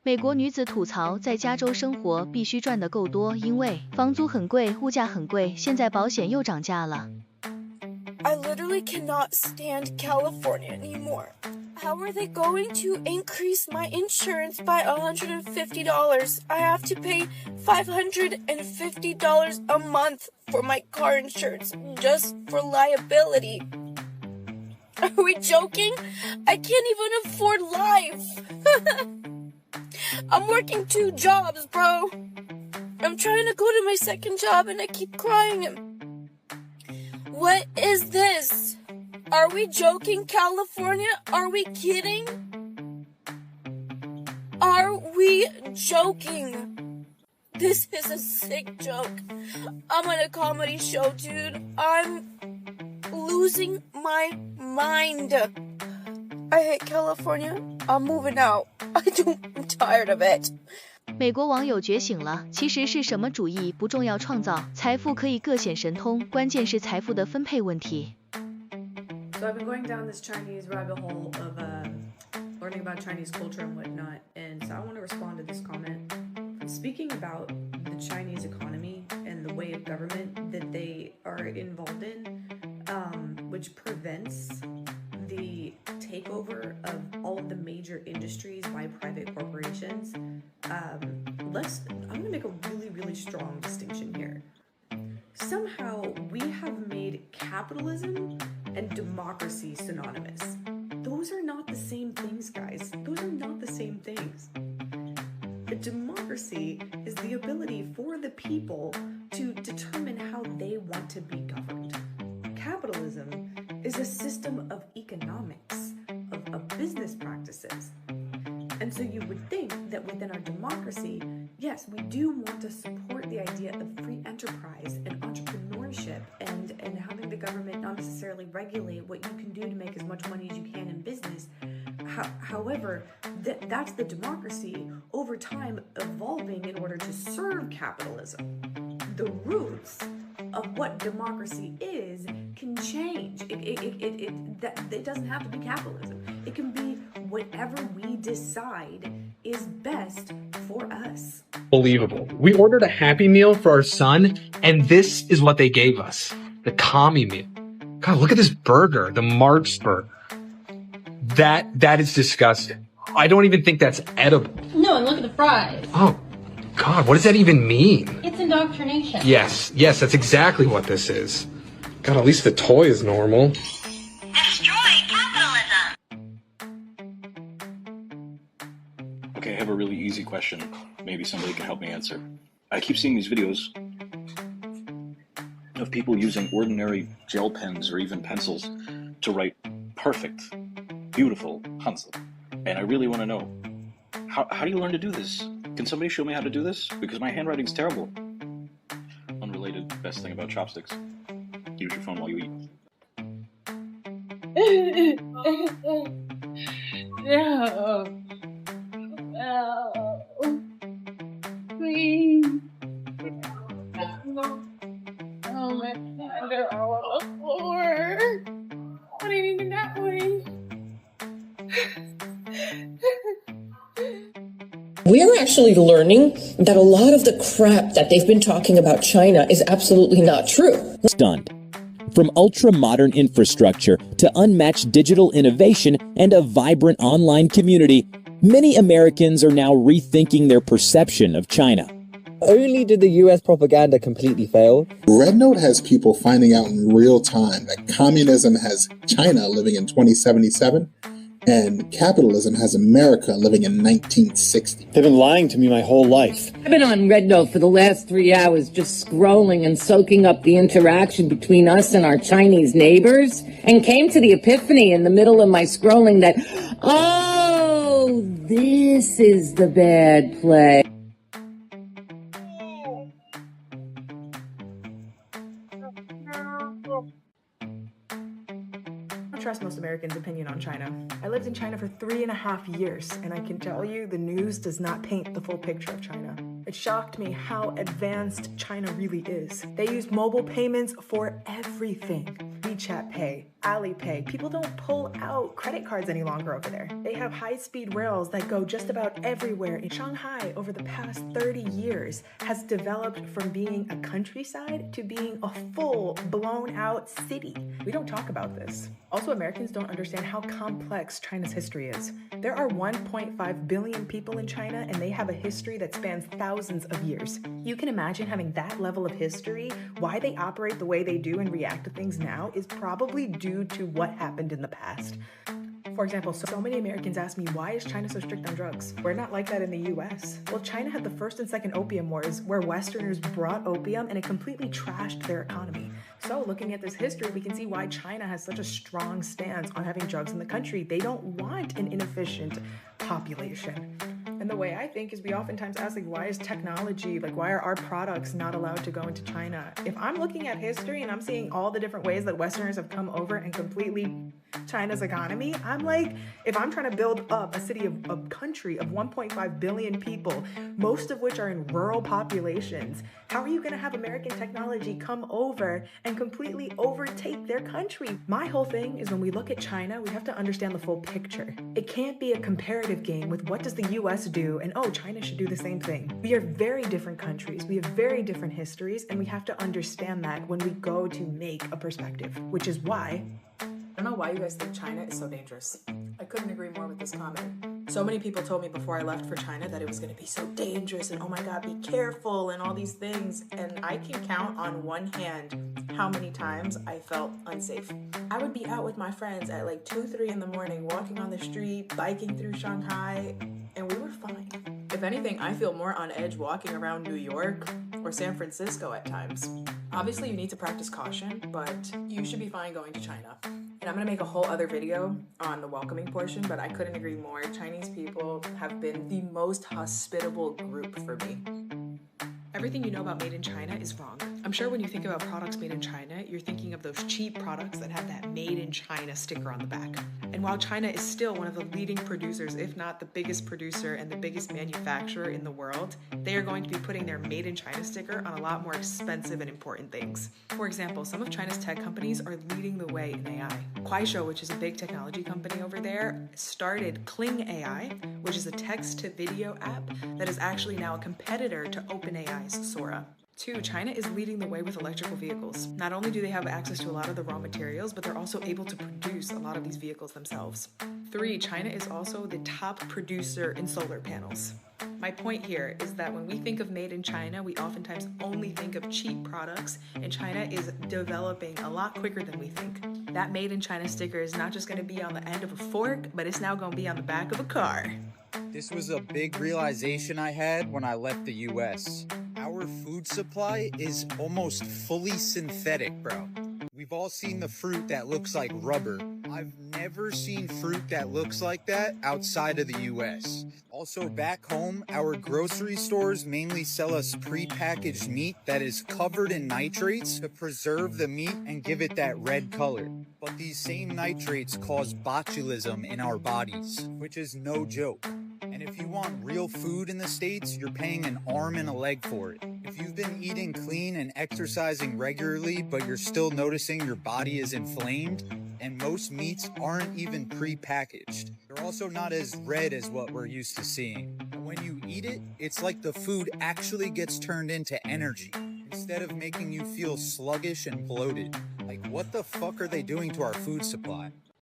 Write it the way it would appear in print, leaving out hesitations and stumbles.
美国女子吐槽在加州生活必须赚得够多，因为房租很贵，物价很贵，现在保险又涨价了。I literally cannot stand California anymore. How are they going to increase my insurance by $150? I have to pay $550 a month for my car insurance just for liability. Are we joking? I can't even afford life. I'm working 2 jobs, bro. I'm trying to go to my second job and I keep crying. What is this? Are we joking, California? Are we kidding? Are we joking? This is a sick joke. I'm on a comedy show, dude. I'm losing my mind. I hate California. I'm moving out. I'm tired of it. 美国网友觉醒了，其实是什么主义不重要，创造财富可以各显神通，关键是财富的分配问题。So I've been going down this Chinese rabbit hole of learning about Chinese culture and whatnot, and so I want to respond to this comment. Speaking about the Chinese economy and the way of government that they are involved in, which prevents the takeover of all of the major industries by private corporations. I'm going to make a really, really strong distinction here. Somehow we have made capitalism and democracy synonymous. Those are not the same things, guys. Those are not the same things. A democracy is the ability for the people to determine how they want to be governed. Capitalism is a system of economics, of business practices. And so you would think that within our democracy, yes, we do want to support the idea of free enterprise and entrepreneurship and having the government not necessarily regulate what you can do to make as much money as you can in business. However, that's the democracy over time evolving in order to serve capitalism. The roots of what democracy is can change. It doesn't have to be capitalism. It can be whatever we decide is best for us. Unbelievable. We ordered a Happy Meal for our son, and this is what they gave us. The commie meal. God, look at this burger, the Mark's burger. That is disgusting. I don't even think that's edible. No, and look at the fries. Oh, God, what does that even mean? It's indoctrination. Yes, that's exactly what this is. God, at least the toy is normal. Destroy capitalism. Okay, I have a really easy question. Maybe somebody can help me answer. I keep seeing these videos of people using ordinary gel pens or even pencils to write perfect, beautiful Hansel. And I really want to know, how do you learn to do this? Can somebody show me how to do this? Because my handwriting's terrible. Unrelated, best thing about chopsticks. Use your phone while you eat. No. Please. Oh, my God, they're all on the floor. What are you doing that way? We're actually learning that a lot of the crap that they've been talking about China is absolutely not true. Stunned. From ultra-modern infrastructure to unmatched digital innovation and a vibrant online community, many Americans are now rethinking their perception of China. Only did the US propaganda completely fail. Red Note has people finding out in real time that communism has China living in 2077 and capitalism has America living in 1960. They've been lying to me my whole life. I've been on Red Note for the last 3 hours, just scrolling and soaking up the interaction between us and our Chinese neighbors, and came to the epiphany in the middle of my scrolling that, oh, this is the bad play. I trust most Americans' opinion on China. I lived in China for 3.5 years, and I can tell you the news does not paint the full picture of China. It shocked me how advanced China really is. They use mobile payments for everything. WeChat Pay, Alipay. People don't pull out credit cards any longer over there. They have high-speed rails that go just about everywhere. In Shanghai, over the past 30 years, has developed from being a countryside to being a full, blown-out city. We don't talk about this. Also, Americans don't understand how complex China's history is. There are 1.5 billion people in China, and they have a history that spans thousands of years. You can imagine having that level of history. Why they operate the way they do and react to things now is probably due to what happened in the past. For example, so many Americans ask me, why is China so strict on drugs? We're not like that in the US. Well, China had the first and second opium wars where Westerners brought opium and it completely trashed their economy. So looking at this history, we can see why China has such a strong stance on having drugs in the country. They don't want an inefficient population. And the way I think is we oftentimes ask, like, why is technology, like, why are our products not allowed to go into China? If I'm looking at history and I'm seeing all the different ways that Westerners have come over and completely China's economy, I'm like, if I'm trying to build up a city of a country of 1.5 billion people, most of which are in rural populations, how are you going to have American technology come over and completely overtake their country? My whole thing is when we look at China, we have to understand the full picture. It can't be a comparative game with what does the US do and, oh, China should do the same thing. We are very different countries. We have very different histories, and we have to understand that when we go to make a perspective, which is why I don't know why you guys think China is so dangerous. I couldn't agree more with this comment. So many people told me before I left for China that it was going to be so dangerous and oh my God, be careful and all these things. And I can count on one hand how many times I felt unsafe. I would be out with my friends at like 2, 3 in the morning, walking on the street, biking through Shanghai, and we were fine. If anything, I feel more on edge walking around New York or San Francisco at times. Obviously, you need to practice caution, but you should be fine going to China. And I'm gonna make a whole other video on the welcoming portion, but I couldn't agree more. Chinese people have been the most hospitable group for me. Everything you know about made in China is wrong. I'm sure when you think about products made in China, you're thinking of those cheap products that have that made in China sticker on the back. And while China is still one of the leading producers, if not the biggest producer and the biggest manufacturer in the world, they are going to be putting their made in China sticker on a lot more expensive and important things. For example, some of China's tech companies are leading the way in AI. Kuaishou, which is a big technology company over there, started Kling AI, which is a text-to-video app that is actually now a competitor to OpenAI's Sora. 2, China is leading the way with electrical vehicles. Not only do they have access to a lot of the raw materials, but they're also able to produce a lot of these vehicles themselves. 3, China is also the top producer in solar panels. My point here is that when we think of made in China, we oftentimes only think of cheap products, and China is developing a lot quicker than we think. That made in China sticker is not just going to be on the end of a fork, but it's now going to be on the back of a car. This was a big realization I had when I left the US. Our food supply is almost fully synthetic, bro. We've all seen the fruit that looks like rubber. I've never seen fruit that looks like that outside of the US. Also, back home, our grocery stores mainly sell us pre-packaged meat that is covered in nitrates to preserve the meat and give it that red color. But these same nitrates cause botulism in our bodies, which is no joke. And if you want real food in the States, you're paying an arm and a leg for it. If you've been eating clean and exercising regularly, but you're still noticing your body is inflamed, and most meats aren't even pre-packaged. They're also not as red as what we're used to seeing. And when you eat it, it's like the food actually gets turned into energy, instead of making you feel sluggish and bloated. Like, what the fuck are they doing to our food supply?